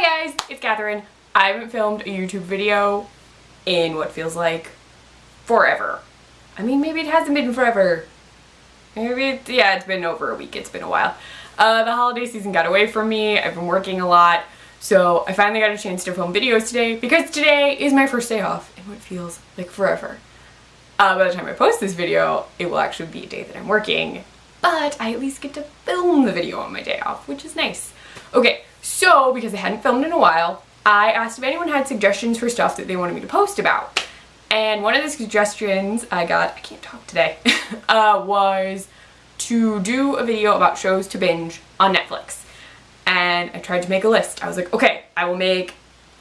Hi guys, it's Catherine. I haven't filmed a YouTube video in what feels like forever. I mean, maybe it hasn't been forever. Yeah, it's been over a week. It's been a while. The holiday season got away from me. I've been working a lot. So I finally got a chance to film videos today because today is my first day off in what feels like forever. By the time I post this video, it will actually be a day that I'm working, but I at least get to film the video on my day off, which is nice. Okay, so because I hadn't filmed in a while, I asked if anyone had suggestions for stuff that they wanted me to post about. And one of the suggestions I got, I can't talk today, was to do a video about shows to binge on Netflix. And I tried to make a list. I was like, okay, I will make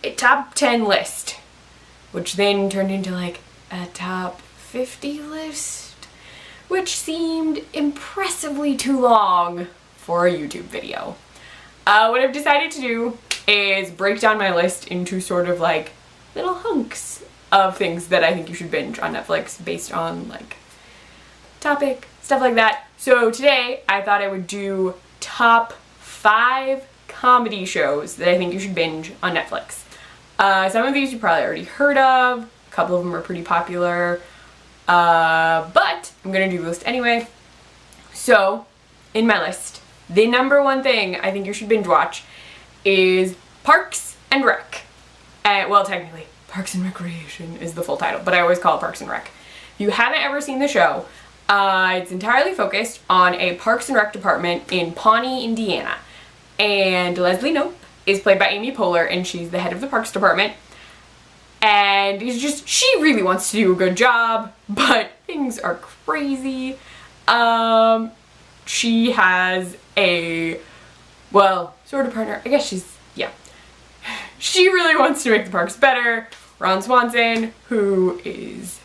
a top 10 list, which then turned into like a top 50 list, which seemed impressively too long for a YouTube video. What I've decided to do is break down my list into sort of like little hunks of things that I think you should binge on Netflix based on like topic, stuff like that. So today I thought I would do top 5 comedy shows that I think you should binge on Netflix. Some of these you probably already heard of, a couple of them are pretty popular, but I'm gonna do the list anyway. So in my list, the number one thing I think you should binge watch is Parks and Rec. Well, technically, Parks and Recreation is the full title, but I always call it Parks and Rec. If you haven't ever seen the show, it's entirely focused on a Parks and Rec department in Pawnee, Indiana. And Leslie Knope is played by Amy Poehler, and she's the head of the Parks department. And it's just, she really wants to do a good job, but things are crazy. She has a, well, sort of partner. I guess she's, yeah. She really wants to make the parks better. Ron Swanson, who is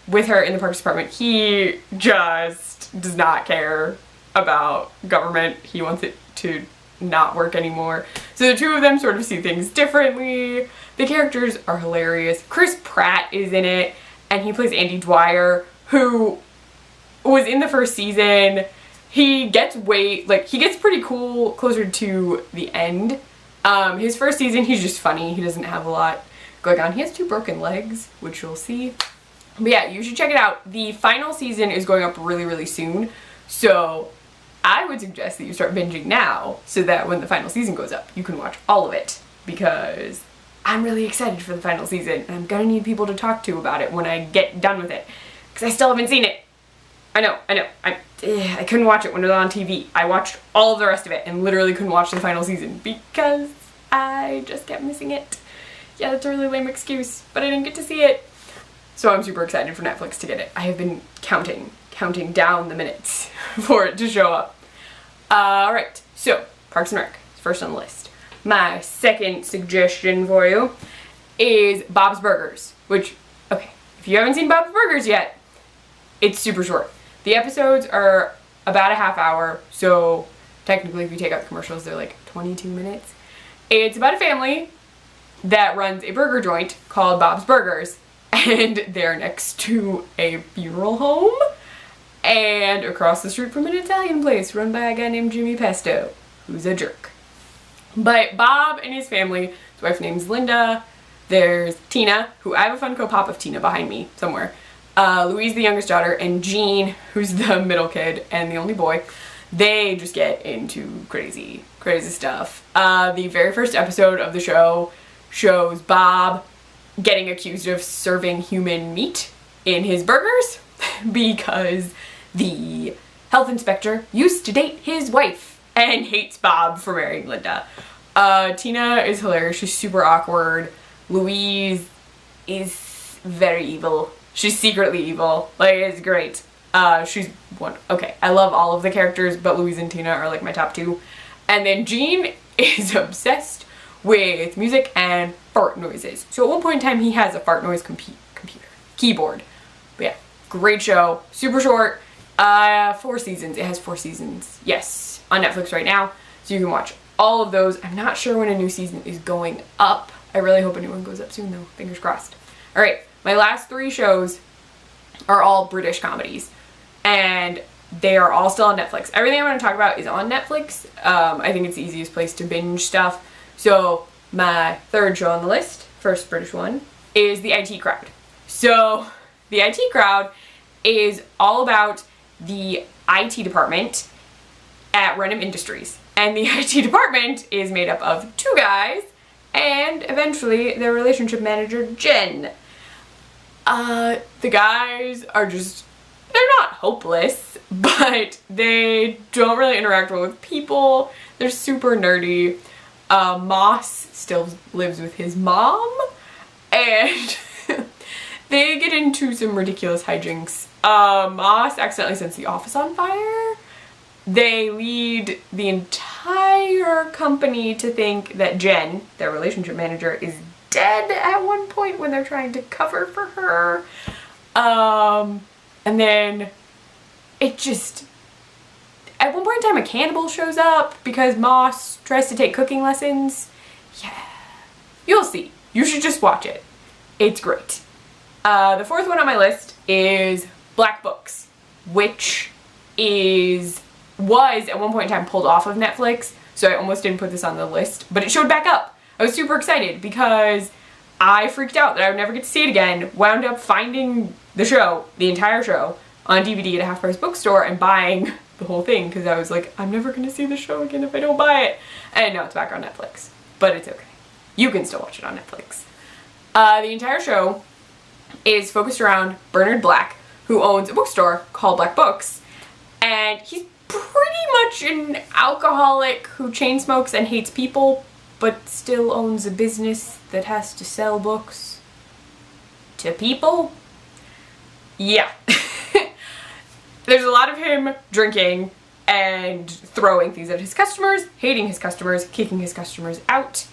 with her in the parks department, he just does not care about government. He wants it to not work anymore. So the two of them sort of see things differently. The characters are hilarious. Chris Pratt is in it, and he plays Andy Dwyer, who was in the first season. He gets he gets pretty cool closer to the end. His first season, he's just funny. He doesn't have a lot going on. He has 2 broken legs, which you'll see. But yeah, you should check it out. The final season is going up really, really soon. So I would suggest that you start binging now so that when the final season goes up, you can watch all of it. Because I'm really excited for the final season, and I'm gonna need people to talk to about it when I get done with it. Because I still haven't seen it. I know. I couldn't watch it when it was on TV. I watched all of the rest of it and literally couldn't watch the final season because I just kept missing it. Yeah, that's a really lame excuse, but I didn't get to see it. So I'm super excited for Netflix to get it. I have been counting down the minutes for it to show up. Alright, so Parks and Rec is first on the list. My second suggestion for you is Bob's Burgers, which, okay, if you haven't seen Bob's Burgers yet, it's super short. The episodes are about a half hour, so technically if you take out the commercials, they're like 22 minutes. It's about a family that runs a burger joint called Bob's Burgers, and they're next to a funeral home and across the street from an Italian place run by a guy named Jimmy Pesto, who's a jerk. But Bob and his family, his wife's name's Linda, there's Tina, who I have a Funko Pop of Tina behind me somewhere, Louise, the youngest daughter, and Gene, who's the middle kid and the only boy. They just get into crazy stuff. The very first episode of the show shows Bob getting accused of serving human meat in his burgers because the health inspector used to date his wife and hates Bob for marrying Linda. Tina is hilarious. She's super awkward. Louise is very evil. She's secretly evil. Like, it's great. She's one. Okay, I love all of the characters, but Louise and Tina are like my top 2. And then Gene is obsessed with music and fart noises. So at one point in time, he has a fart noise keyboard. But yeah, great show. Super short. 4 seasons. It has 4 seasons. Yes, on Netflix right now. So you can watch all of those. I'm not sure when a new season is going up. I really hope a new one goes up soon though. Fingers crossed. All right. My last 3 shows are all British comedies, and they are all still on Netflix. Everything I'm going to talk about is on Netflix. I think it's the easiest place to binge stuff. So my third show on the list, first British one, is The IT Crowd. So The IT Crowd is all about the IT department at Renham Industries. And the IT department is made up of two guys and eventually their relationship manager, Jen. The guys are just, they're not hopeless, but they don't really interact well with people. They're super nerdy. Moss still lives with his mom, and they get into some ridiculous hijinks. Moss accidentally sets the office on fire. They lead the entire company to think that Jen, their relationship manager, is dead at one point when they're trying to cover for her. And then it just, at one point in time, a cannibal shows up because Moss tries to take cooking lessons. Yeah, you'll see. You should just watch it. It's great. The fourth one on my list is Black Books, which was at one point in time pulled off of Netflix, so I almost didn't put this on the list, but it showed back up. I was super excited because I freaked out that I would never get to see it again, wound up finding the show, the entire show, on DVD at a half-price bookstore and buying the whole thing because I was like, I'm never gonna see the show again if I don't buy it. And now it's back on Netflix, but it's okay. You can still watch it on Netflix. The entire show is focused around Bernard Black, who owns a bookstore called Black Books, and he's pretty much an alcoholic who chain smokes and hates people, but still owns a business that has to sell books to people. Yeah. There's a lot of him drinking and throwing things at his customers, hating his customers, kicking his customers out.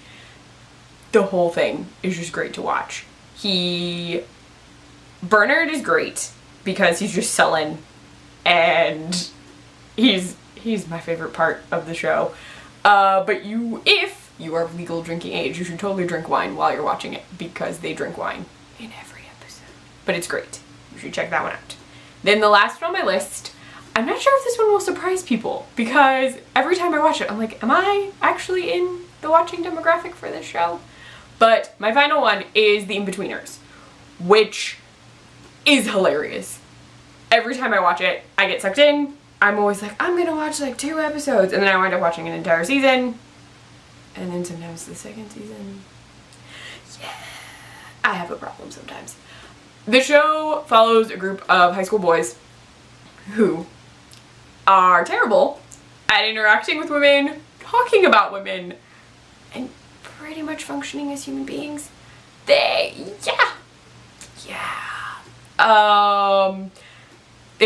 The whole thing is just great to watch. Bernard is great because he's just selling, and he's my favorite part of the show. But if you are of legal drinking age, you should totally drink wine while you're watching it because they drink wine in every episode. But it's great. You should check that one out. Then the last one on my list, I'm not sure if this one will surprise people because every time I watch it, I'm like, am I actually in the watching demographic for this show? But my final one is The Inbetweeners, which is hilarious. Every time I watch it, I get sucked in. I'm always like, I'm gonna watch like 2 episodes, and then I wind up watching an entire season, and then sometimes the second season. Yeah, I have a problem sometimes. The show follows a group of high school boys who are terrible at interacting with women, talking about women, and pretty much functioning as human beings. They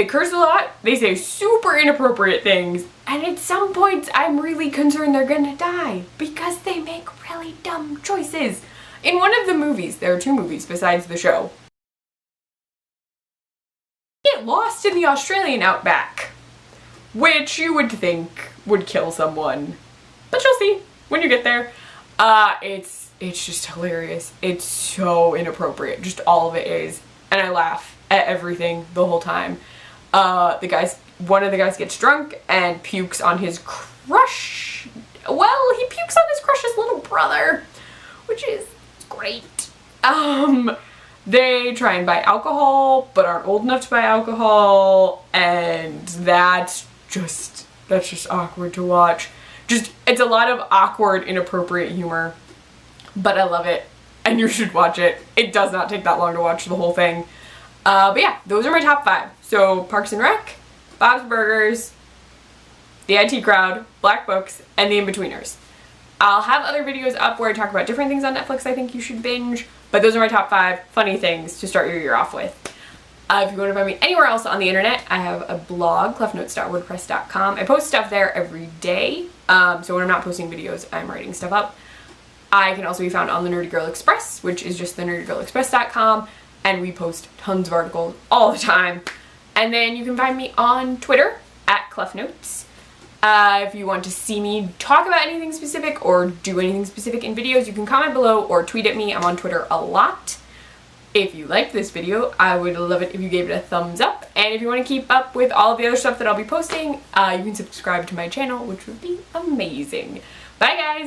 curse a lot, they say super inappropriate things, and at some points I'm really concerned they're gonna die because they make really dumb choices. In one of the movies, there are 2 movies besides the show, get lost in the Australian outback, which you would think would kill someone, but you'll see when you get there. It's just hilarious. It's so inappropriate, just all of it is, and I laugh at everything the whole time. One of the guys gets drunk and pukes on his crush. Well, he pukes on his crush's little brother, which is great. They try and buy alcohol, but aren't old enough to buy alcohol, and that's just awkward to watch. It's a lot of awkward, inappropriate humor, but I love it, and you should watch it. It does not take that long to watch the whole thing. But yeah, those are my top 5. So Parks and Rec, Bob's Burgers, The IT Crowd, Black Books, and The Inbetweeners. I'll have other videos up where I talk about different things on Netflix I think you should binge, but those are my top 5 funny things to start your year off with. If you want to find me anywhere else on the internet, I have a blog, clefnotes.wordpress.com. I post stuff there every day, so when I'm not posting videos, I'm writing stuff up. I can also be found on the Nerdy Girl Express, which is just thenerdygirlexpress.com, and we post tons of articles all the time. And then you can find me on Twitter at clefnotes. If you want to see me talk about anything specific or do anything specific in videos, you can comment below or tweet at me. I'm on Twitter a lot. If you liked this video, I would love it if you gave it a thumbs up. And if you want to keep up with all of the other stuff that I'll be posting, you can subscribe to my channel, which would be amazing. Bye guys!